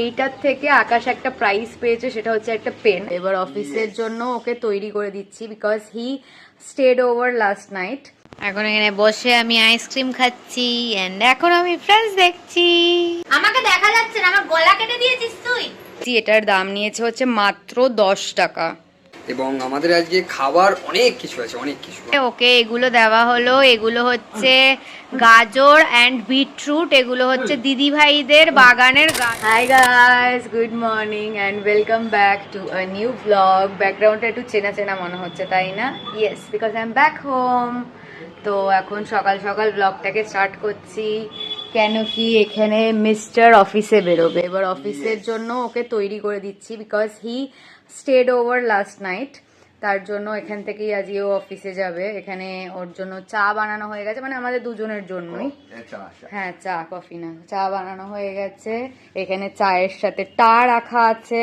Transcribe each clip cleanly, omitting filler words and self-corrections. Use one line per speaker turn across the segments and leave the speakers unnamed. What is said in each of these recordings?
এইটার থেকে আকাশ একটা প্রাইজ পেয়েছে, সেটা হচ্ছে একটা পেন। এবার অফিসের জন্য ওকে তৈরি করে দিচ্ছি, because he stayed over last night. এখন এখানে বসে আমি আইসক্রিম খাচ্ছি এন্ড এখন আমি ফ্রেন্ডস দেখছি।
আমাকে দেখা যাচ্ছে না, আমার গলা কেটে দিয়েছিস তুই।
এটার দাম নিয়েছে হচ্ছে মাত্র 10 টাকা।
এবং আমাদের আজকে খাবার অনেক কিছু আছে, অনেক কিছু।
ওকে এগুলো দেওয়া হলো, এগুলো হচ্ছে গাজর এন্ড বিটরুট, এগুলো হচ্ছে দিদি ভাইদের বাগানের গাছ। Hi guys, good morning and welcome back to a new blog. ব্যাকগ্রাউন্ডটা একটু চেনা চেনা মনে হচ্ছে, তাই না? Yes, because I am back home. তো এখন সকাল সকাল ব্লগটাকে স্টার্ট করছি, কেন কি এখানে মিস্টার অফিসে বেরোবে। এবার অফিসের জন্য ওকে তৈরি করে দিচ্ছি, because he stayed over last night. তার জন্য এখান থেকেই আজকে ও অফিসে যাবে। এখানে ওর জন্য চা বানানো হয়ে গেছে, মানে আমাদের দুজনের জন্যই। হ্যাঁ, চা, কফি না, চা বানানো হয়ে গেছে। এখানে চায়ের সাথে টা রাখা আছে।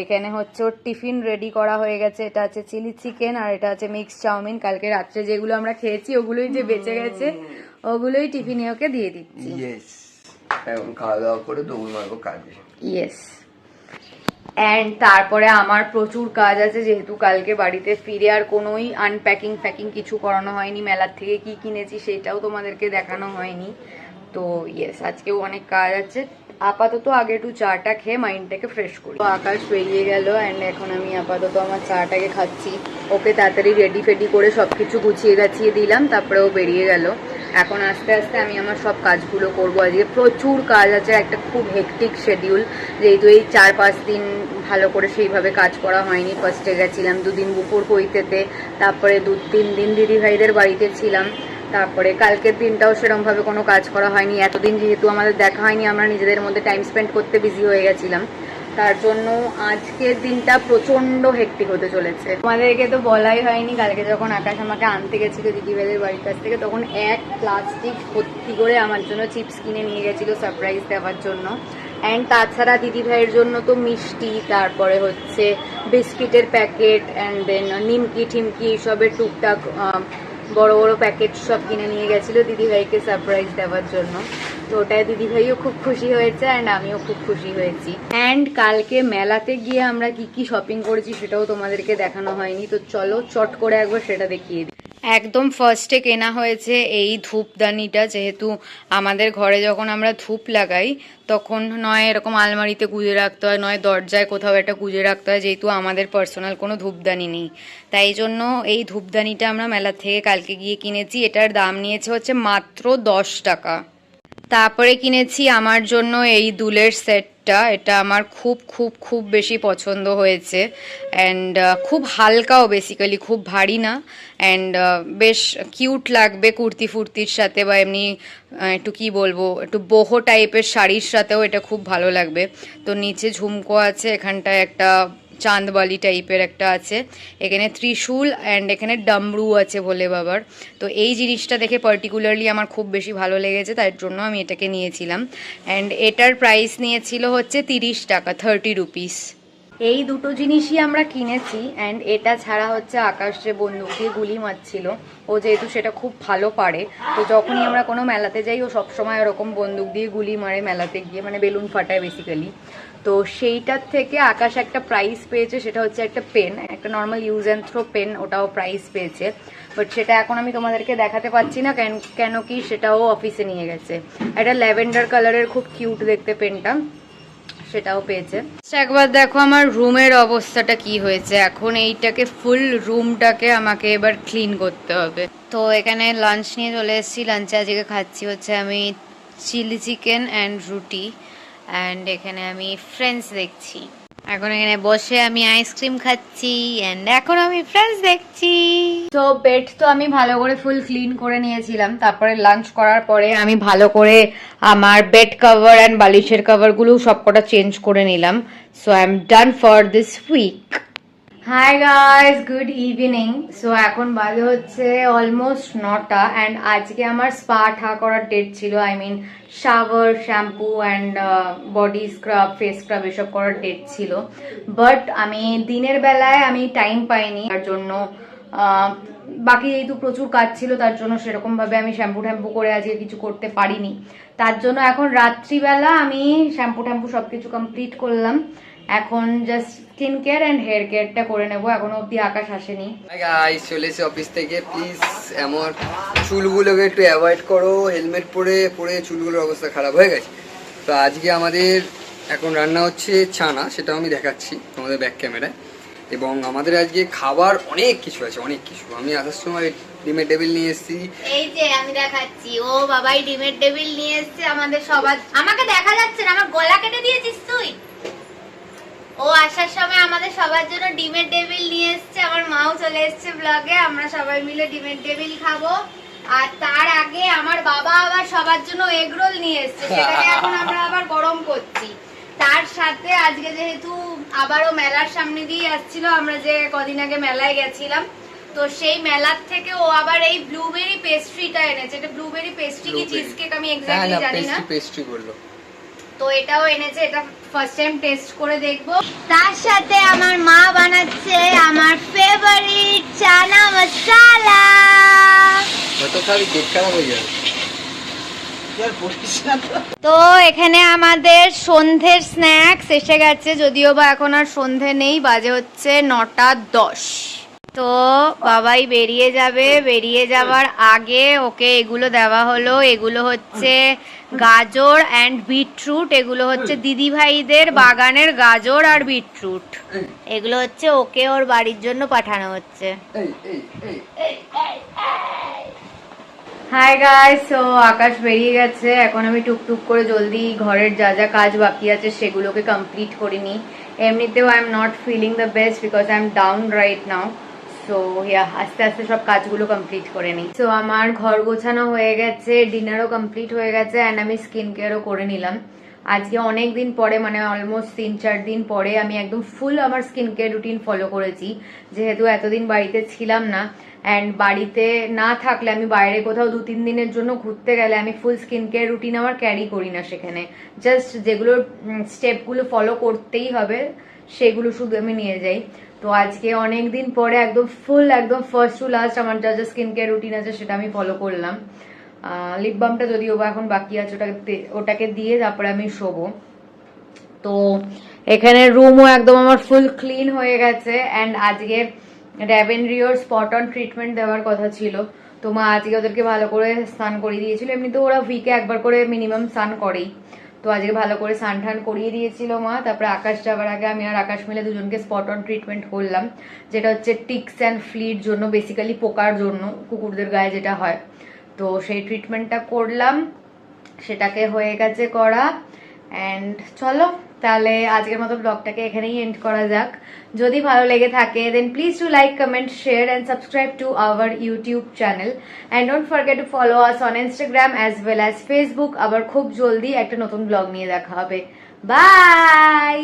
এখানে হচ্ছে ওর টিফিন রেডি করা হয়ে গেছে। এটা আছে চিলি চিকেন আর এটা আছে মিক্স চাউমিন। কালকে রাত্রে যেগুলো আমরা খেয়েছি ওগুলোই যে বেঁচে গেছে, ওগুলোই টিফিনে ওকে দিয়ে দিচ্ছি।
এখন খাওয়া দাওয়া করে দৌড় মারবো কাজে।
ইয়েস। অ্যান্ড তারপরে আমার প্রচুর কাজ আছে, যেহেতু কালকে বাড়িতে ফিরে আর কোনোই আনপ্যাকিং ফ্যাকিং কিছু করানো হয়নি। মেলার থেকে কি কিনেছি সেটাও তোমাদেরকে দেখানো হয়নি। তো ইয়েস, আজকেও অনেক কাজ আছে। আপাতত আগে একটু চাটা খেয়ে মাইন্ডটাকে ফ্রেশ করি। তো আকাশ বেরিয়ে গেল অ্যান্ড এখন আমি আপাতত আমার চাটাকে খাচ্ছি। ওকে তাড়াতাড়ি রেডি ফেডি করে সব কিছু গুছিয়ে গাছিয়ে দিলাম, তারপরে ও বেরিয়ে গেল। এখন আস্তে আস্তে আমি আমার সব কাজগুলো করবো। আজকে প্রচুর কাজ আছে, একটা খুব হেকটিক শেডিউল, যেহেতু এই 4-5 দিন ভালো করে সেইভাবে কাজ করা হয়নি। ফার্স্টে গেছিলাম 2 দিন বুপুর কইতেতে, তারপরে 2-3 দিন দিদি ভাইদের বাড়িতে ছিলাম, তারপরে কালকের দিনটাও সেরকমভাবে কোনো কাজ করা হয়নি। এতদিন যেহেতু আমাদের দেখা হয়নি, আমরা নিজেদের মধ্যে টাইম স্পেন্ড করতে বিজি হয়ে গেছিলাম। তার জন্য আজকের দিনটা প্রচন্ড হেক্টিক হতে চলেছে। আমাদেরকে তো বলাই হয়নি, কালকে যখন আকাশ আমাকে আনতে গেছিল দিদিভাইদের বাড়ির কাছ থেকে, তখন এক প্লাস্টিক ভর্তি করে আমার জন্য চিপস কিনে নিয়ে গেছিল সারপ্রাইজ দেওয়ার জন্য। অ্যান্ড তাছাড়া দিদিভাইয়ের জন্য তো মিষ্টি, তারপরে হচ্ছে বিস্কিটের প্যাকেট, অ্যান্ড দেন নিমকি ঠিমকি এইসবের টুকটাক বড় বড় প্যাকেট সব কিনে নিয়ে গেছিলো দিদিভাইকে সারপ্রাইজ দেওয়ার জন্য। তো ওটাই দিদিভাইও খুব খুশি হয়েছে অ্যান্ড আমিও খুব খুশি হয়েছি। অ্যান্ড কালকে মেলাতে গিয়ে আমরা কি কি শপিং করেছি সেটাও তোমাদেরকে দেখানো হয়নি, তো চলো চট করে একবার সেটা দেখিয়ে দিই। একদম ফার্স্টে কেনা হয়েছে এই ধূপদানিটা, যেহেতু আমাদের ঘরে যখন আমরা ধূপ লাগাই তখন নয় এরকম আলমারিতে গুজে রাখতে হয়, নয় দরজায় কোথাও একটা গুজে রাখতে হয়, যেহেতু আমাদের পার্সোনাল কোনো ধূপদানি নেই। তাই জন্য এই ধূপদানিটা আমরা মেলা থেকে কালকে গিয়ে কিনেছি। এটার দাম নিয়েছে হচ্ছে মাত্র 10 টাকা। তারপরে কিনেছি আমার জন্য এই দুলের সেটটা। এটা আমার খুব খুব খুব বেশি পছন্দ হয়েছে অ্যান্ড খুব হালকাও, বেসিক্যালি খুব ভারী না, অ্যান্ড বেশ কিউট লাগবে কুর্তি ফুর্তির সাথে, বা এমনি একটু কি বলবো, একটু boho টাইপের শাড়ির সাথেও এটা খুব ভালো লাগবে। তো নিচে ঝুমকো আছে, এখানটায় একটা চাঁদবালি টাইপের একটা আছে, এখানে ত্রিশূল অ্যান্ড এখানে ডামরু আছে ভোলে বাবার। তো এই জিনিসটা দেখে পার্টিকুলারলি আমার খুব বেশি ভালো লেগেছে, তার জন্য আমি এটাকে নিয়েছিলাম। অ্যান্ড এটার প্রাইস নিয়েছিল হচ্ছে 30 টাকা, 30 রুপিস। এই দুটো জিনিসই আমরা কিনেছি। অ্যান্ড এটা ছাড়া হচ্ছে আকাশ যে বন্দুক দিয়ে গুলি মারছিল, ও যেহেতু সেটা খুব ভালো পারে, তো যখনই আমরা কোনো মেলাতে যাই ও সবসময় ওরকম বন্দুক দিয়ে গুলি মারে মেলাতে গিয়ে, মানে বেলুন ফাটায় বেসিক্যালি। তো সেইটার থেকে আকাশ একটা প্রাইজ পেয়েছে, সেটা হচ্ছে একটা পেন, একটা normal use and throw pen, ওটাও প্রাইজ পেয়েছে। বাট সেটা এখন আমি তোমাদেরকে দেখাতে পারছি না, কেন কি সেটাও অফিসে নিয়ে গেছে। একটা ল্যাভেন্ডার কালারের খুব কিউট দেখতে পেনটা, সেটাও পেয়েছে। একবার দেখো আমার রুমের অবস্থাটা কি হয়েছে। এখন এইটাকে ফুল রুমটাকে আমাকে এবার ক্লিন করতে হবে। তো এখানে লাঞ্চ নিয়ে চলে এসেছি। লাঞ্চে আজকে খাচ্ছি হচ্ছে আমি চিলি চিকেন অ্যান্ড রুটি, অ্যান্ড এখানে আমি ফ্রেন্ডস দেখছি। এখন এখানে বসে আমি আইসক্রিম খাচ্ছি অ্যান্ড এখন আমি ফ্রেন্ডস দেখছি। তো বেড তো আমি ভালো করে ফুল ক্লিন করে নিয়েছিলাম। তারপরে লাঞ্চ করার পরে আমি ভালো করে আমার বেড কভার অ্যান্ড বালিশের কভারগুলো সবকটা চেঞ্জ করে নিলাম। So I am done for this week. Hi guys, good evening. So এখন বাজে হচ্ছে অলমোস্ট 9টা অ্যান্ড আজকে আমার স্পা ঠা করার ডেট ছিল। I mean shower, shampoo and body scrub, face scrub এসব করার ডেট ছিল। বাট আমি দিনের বেলায় আমি টাইম পাইনি, তার জন্য বাকি যেহেতু প্রচুর কাজ ছিল তার জন্য সেরকম ভাবে আমি শ্যাম্পু ট্যাম্পু করে আজকে কিছু করতে পারিনি। তার জন্য এখন রাত্রিবেলা আমি শ্যাম্পু ট্যাম্পু সবকিছু কমপ্লিট করলাম। এখন just skin care and hair কেয়ারটা করে নেবো। এখনো অব্দি আকাশ আসেনি।
গাইস চলে এসে অফিস থেকে, প্লিজ আমার চুলগুলোকে একটু অ্যাভয়েড করো। হেলমেট পরে পরে চুলগুলোর অবস্থা খারাপ হয়ে গেছে। তো আজকে আমাদের এখন রান্না হচ্ছে ছানা, সেটাও আমি দেখাচ্ছি তোমাদের ব্যাক ক্যামেরায়। এবং আমাদের আজকে খাবার অনেক কিছু আছে, অনেক কিছু। আমি আসার সময় ডিমের টেবিল নিয়ে এসেছি।
এই যে আমি দেখাচ্ছি, ও বাবাই ডিমের টেবিল নিয়ে এসেছে আমাদের সবার। আমাকে দেখা যাচ্ছে না, আমার গলা কেটে দিয়েছিস তুই। ও আসার সময় আমাদের সবার জন্য ডিমের টেবিল নিয়ে এসেছে। আমার মাও চলে এসেছে ব্লগে, আমরা সবাই মিলে ডিমের টেবিল খাবো। আর তার আগে আমার বাবা আবার সবার জন্য এগ রোল নিয়ে এসেছে, সেটাকে এখন আমরা আবার গরম করছি। তার সাথে আজকে যেহেতু আবারও মেলার সামনে দিয়ে আসছিল, আমরা যে কদিন আগে মেলায় গেছিলাম, তো সেই মেলার থেকে ও আবার এই ব্লুবেরি পেস্ট্রিটা এনেছে। এটা ব্লুবেরি পেস্ট্রি কি চিজ কেক আমি এক্স্যাক্টলি জানি না।
পেস্ট্রি বললো
তো এটাও এনেছে, এটা ফার্স্ট টাইম টেস্ট করে দেখবো। তার সাথে আমার মা বানাচ্ছে আমার ফেভারিট চানা মশলা।
কত খাবি, পেট খারাপ হয়ে যাবে।
তো এখানে আমাদের সন্ধ্যের স্ন্যাক্স এসে গেছে, যদিও বা এখন আর সন্ধে নেই, বাজে হচ্ছে 9:10। তো বাবাই বেরিয়ে যাবে, বেরিয়ে যাওয়ার আগে ওকে এগুলো দেওয়া হলো। এগুলো হচ্ছে গাজর অ্যান্ড বিটরুট। এগুলো হচ্ছে দিদি ভাইদের বাগানের গাজর আর বিটরুট। এগুলো হচ্ছে ওকে ওর বাড়ির জন্য পাঠানো হচ্ছে। হাই গাইস, সো আকাশ বেরিয়ে গেছে। এখন আমি টুকটুক করে জলদি ঘরের যা যা কাজ বাকি আছে সেগুলোকে কমপ্লিট করে নিই। এমনিতেও I am not filling the best because I M down right now. So আস্তে আস্তে সব কাজগুলো কমপ্লিট করে নিই। সো আমার ঘর গোছানো হয়ে গেছে, ডিনারও কমপ্লিট হয়ে গেছে, অ্যান্ড আমি স্কিন কেয়ারও করে নিলাম। আজকে অনেক দিন পরে, মানে অলমোস্ট 3-4 দিন পরে আমি একদম ফুল আমার স্কিন কেয়ার রুটিন ফলো করেছি, যেহেতু এতদিন বাড়িতে ছিলাম না। অ্যান্ড বাড়িতে না থাকলে, আমি বাইরে কোথাও 2-3 দিনের জন্য ঘুরতে গেলে আমি ফুল স্কিন কেয়ার রুটিন আমার ক্যারি করি না সেখানে। জাস্ট যেগুলোর স্টেপগুলো ফলো করতেই হবে সেগুলো শুধু আমি নিয়ে যাই। তো আজকে অনেক দিন পরে একদম ফুল, একদম ফার্স্ট টু লাস্ট আমার যা যা স্কিন কেয়ার রুটিন আছে সেটা আমি ফলো করলাম। লিপ বামটা যদিও বা এখন বাকি আছে, ওটাকে দিয়ে তারপরে আমি শোবো। তো এখানে রুমও একদম আমার ফুল ক্লিন হয়ে গেছে। অ্যান্ড আজকে র্যাভেনরিওর স্পট অন ট্রিটমেন্ট দেওয়ার কথা ছিল, তো মা আজকে ওদেরকে ভালো করে স্নান করিয়ে দিয়েছিল। এমনিতে ওরা উইকে একবার করে মিনিমাম স্নান করেই, তো আজকে ভালো করে স্নান টান করিয়ে দিয়েছিল মা। তারপরে আকাশ যাওয়ার আগে আমি আর আকাশ মিলে দুজনকে স্পট অন ট্রিটমেন্ট করলাম, যেটা হচ্ছে টিক্স অ্যান্ড ফ্লির জন্য, বেসিক্যালি পোকার জন্য, কুকুরদের গায়ে যেটা হয়। তো সেই ট্রিটমেন্টটা করলাম, সেটাকে হয়ে গেছে করা। অ্যান্ড চলো তাহলে আজকের মতো ব্লগটাকে এখানেই এন্ড করা যাক। যদি ভালো লেগে থাকে then please do like, comment, share and subscribe to our YouTube channel. And don't forget to follow us on Instagram as well as Facebook. আবার খুব জলদি একটা নতুন ব্লগ নিয়ে দেখা হবে। বাই।